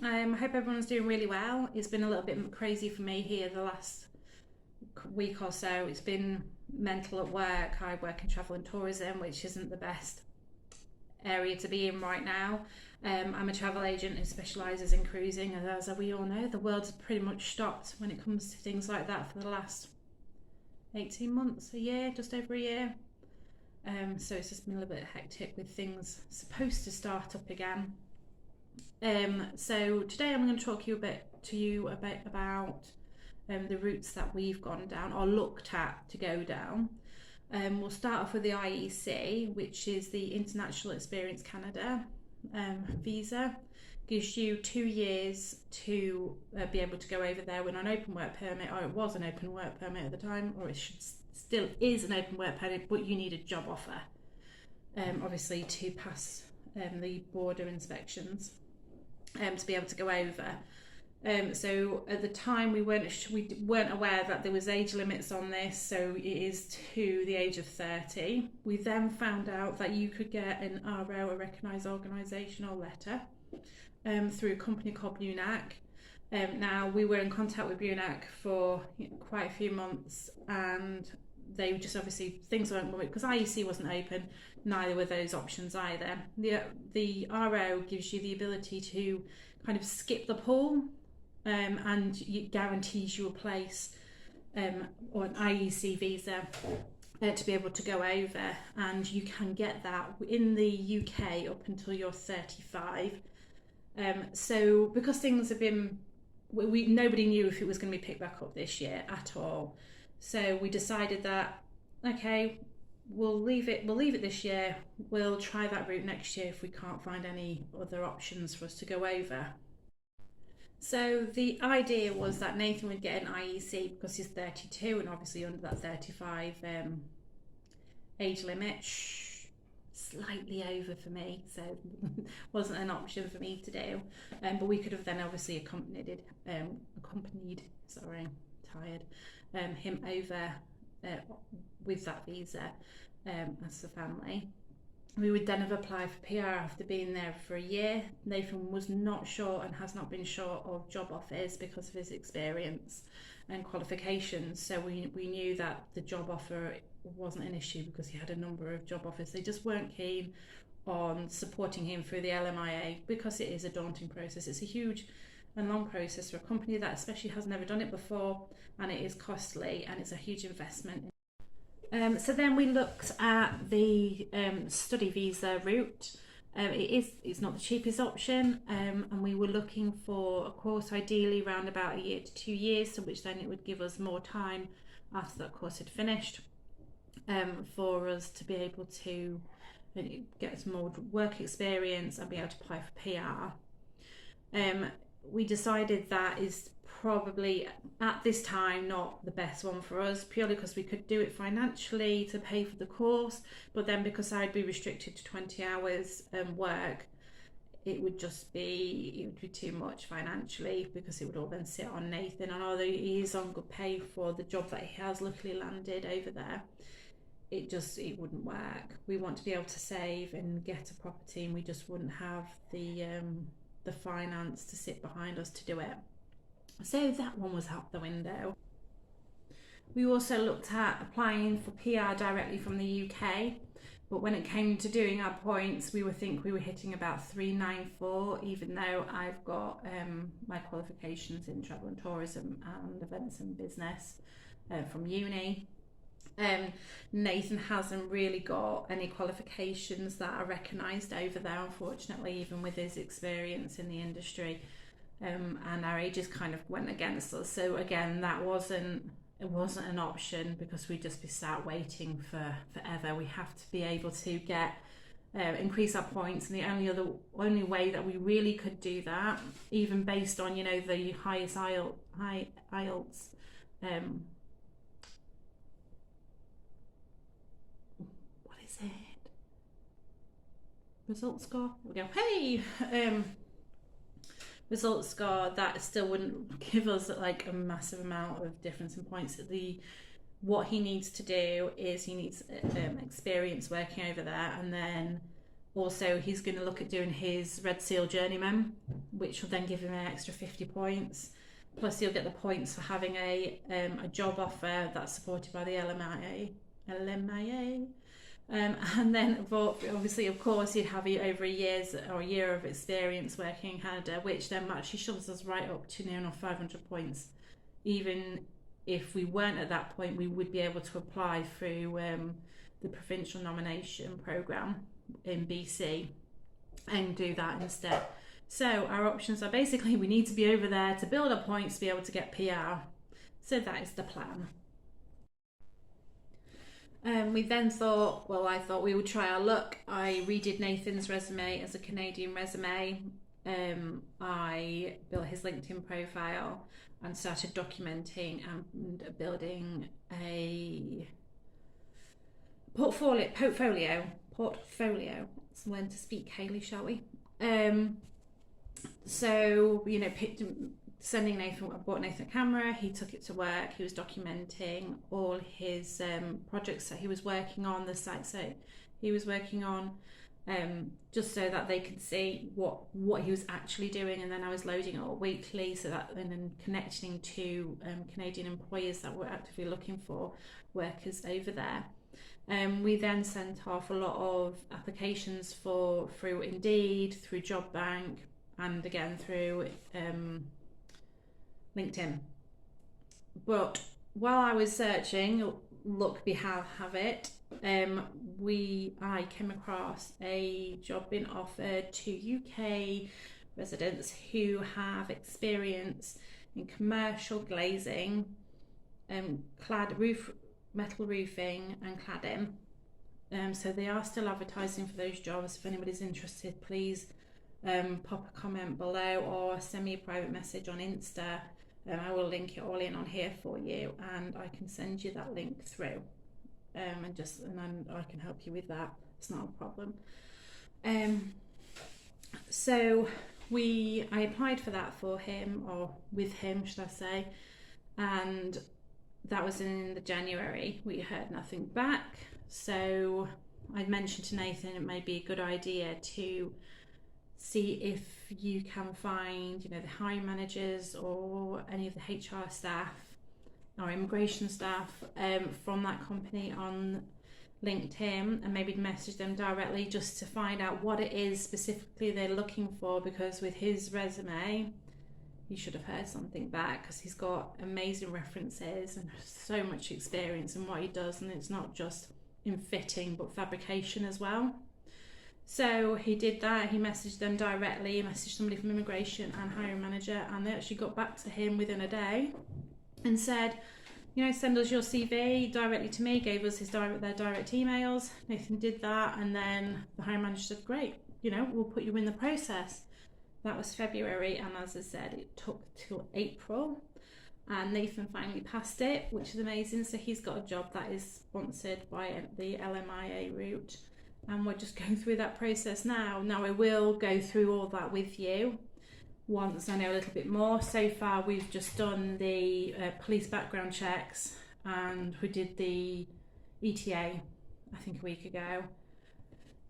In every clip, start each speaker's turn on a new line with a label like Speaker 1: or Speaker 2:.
Speaker 1: I hope everyone's doing really well. It's been a little bit crazy for me here the last week or so. It's been mental at work. I work in travel and tourism, which isn't the best area to be in right now. I'm a travel agent who specialises in cruising, and as we all know, the world's pretty much stopped when it comes to things like that for the last 18 months, a year, just over a year. So it's just been a little bit hectic with things supposed to start up again. So today I'm going to talk to you a bit about the routes that we've gone down or looked at to go down. We'll start off with the IEC, which is the International Experience Canada visa. Gives you 2 years to be able to go over there with an open work permit, or it was an open work permit at the time, or it still is an open work permit, but you need a job offer, obviously, to pass the border inspections. To be able to go over. So at the time we weren't aware that there was age limits on this, so it is to the age of 30. We then found out that you could get an RO, a recognised organisational letter, through a company called BUNAC. Now we were in contact with BUNAC for quite a few months, and they just obviously things weren't moving because IEC wasn't open. Neither were those options either. The RO gives you the ability to kind of skip the pool, and it guarantees you a place or an IEC visa to be able to go over, and you can get that in the UK up until you're 35. So because things have been, nobody knew if it was going to be picked back up this year at all. So we decided that, okay, we'll leave it this year. We'll try that route next year if we can't find any other options for us to go over. So the idea was that Nathan would get an IEC because he's 32 and obviously under that 35 age limit. Slightly over for me, so wasn't an option for me to do. But we could have then obviously accompanied him over with that visa as a family. We would then have applied for PR after being there for a year. Nathan was not sure and has not been sure of job offers because of his experience and qualifications. So we knew that the job offer wasn't an issue because he had a number of job offers. They just weren't keen on supporting him through the LMIA because it is a daunting process. It's a huge and long process for a company that especially has never done it before, and it is costly and it's a huge investment. So then we looked at the study visa route. It's not the cheapest option, and we were looking for a course ideally around about a year to 2 years, so which then it would give us more time after that course had finished for us to be able to get some more work experience and be able to apply for PR. We decided that is probably at this time not the best one for us, purely because we could do it financially to pay for the course, but then because I'd be restricted to 20 hours work, it would be too much financially because it would all then sit on Nathan. And although he is on good pay for the job that he has luckily landed over there, it wouldn't work. We want to be able to save and get a property, and we just wouldn't have the finance to sit behind us to do it. So that one was out the window. We also looked at applying for PR directly from the UK, but when it came to doing our points, we were hitting about 394, even though I've got my qualifications in travel and tourism and events and business from uni. Nathan hasn't really got any qualifications that are recognised over there, unfortunately, even with his experience in the industry. And our ages kind of went against us. So again, it wasn't an option because we'd just be sat waiting for forever. We have to be able to increase our points, and the only way that we really could do that, even based on the highest IELTS what is it? Result score. We go, hey. Result score, that still wouldn't give us like a massive amount of difference in points. What he needs to do is he needs experience working over there, and then Also, he's going to look at doing his Red Seal Journeyman, which will then give him an extra 50 points. Plus, he'll get the points for having a job offer that's supported by the LMIA. And then, obviously, of course, he'd have over a year of experience working in Canada, which then actually shoves us right up to near enough 500 points. Even if we weren't at that point, we would be able to apply through the provincial nomination programme in BC and do that instead. So our options are basically we need to be over there to build our points to be able to get PR. So that is the plan. We then thought, well, I thought we would try our luck. I redid Nathan's resume as a Canadian resume. I built his LinkedIn profile and started documenting and building a portfolio. Let's learn to speak, Hayley, shall we? So, you know, I bought Nathan a camera, he took it to work, he was documenting all his projects that he was working on, the sites that he was working on, just so that they could see what he was actually doing, and then I was loading it all weekly, so that, and then connecting to Canadian employers that were actively looking for workers over there. We then sent off a lot of applications through Indeed, through Job Bank, and again through LinkedIn. But while I was searching, luck have it, I came across a job being offered to UK residents who have experience in commercial glazing, metal roofing and cladding. So they are still advertising for those jobs. If anybody's interested, please pop a comment below or send me a private message on Insta. I will link it all in on here for you, and I can send you that link through, and I can help you with that. It's not a problem. So I applied for that for him, or with him should I say, and that was in the January. We heard nothing back, so I mentioned to Nathan it may be a good idea to see if you can find, you know, the hiring managers or any of the HR staff or immigration staff from that company on LinkedIn, and maybe message them directly just to find out what it is specifically they're looking for, because with his resume he should have heard something back, because he's got amazing references and so much experience in what he does, and it's not just in fitting but fabrication as well. So he did that. He messaged them directly, messaged somebody from immigration and hiring manager, and they actually got back to him within a day and said, you know, send us your CV directly to me, gave us their direct emails. Nathan did that, and then the hiring manager said, great, you know, we'll put you in the process. That was February, and as I said, it took till April, and Nathan finally passed it, which is amazing. So he's got a job that is sponsored by the LMIA route, and we're just going through that process now. Now I will go through all that with you once I know a little bit more. So far we've just done the police background checks, and we did the ETA I think a week ago.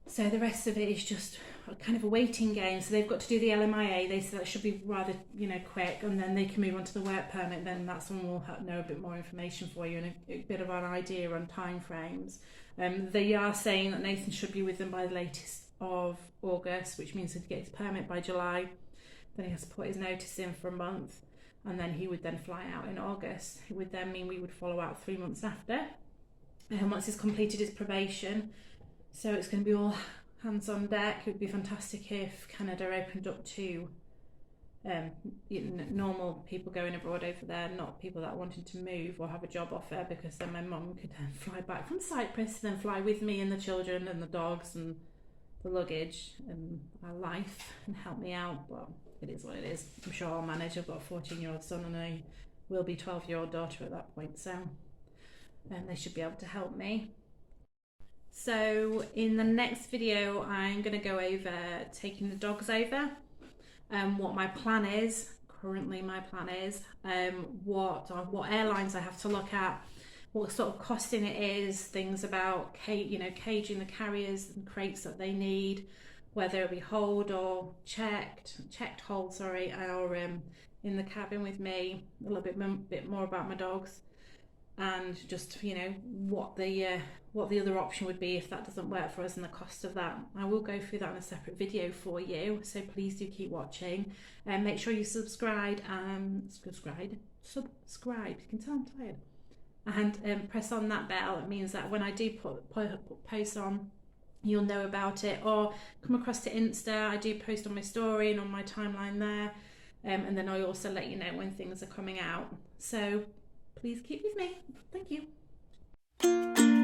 Speaker 1: So the rest of it is just kind of a waiting game. So they've got to do the LMIA. They said that should be rather, you know, quick, and then they can move on to the work permit. Then that's when we'll know a bit more information for you and a bit of an idea on time frames. They are saying that Nathan should be with them by the latest of August, which means he'd get his permit by July. Then he has to put his notice in for a month, and then he would then fly out in August. It would then mean we would follow out 3 months after, and once he's completed his probation. So it's going to be all hands on deck. It would be fantastic if Canada opened up to normal people going abroad over there, not people that wanted to move or have a job offer, because then my mum could then fly back from Cyprus and then fly with me and the children and the dogs and the luggage and our life and help me out. But it is what it is. I'm sure I'll manage. I've got a 14-year-old son and a will be 12-year-old daughter at that point, so they should be able to help me. So in the next video I'm going to go over taking the dogs over, what my plan is, currently my plan is, what airlines I have to look at, what sort of costing it is, things about caging the carriers and crates that they need, whether it be hold or checked hold, sorry, or in the cabin with me, a little bit more about my dogs, and just what the other option would be if that doesn't work for us and the cost of that. I will go through that in a separate video for you, so please do keep watching, and make sure you subscribe. You can tell I'm tired. And press on that bell. It means that when I do put posts on, you'll know about it, or come across to Insta. I do post on my story and on my timeline there, and then I also let you know when things are coming out. So please keep with me. Thank you.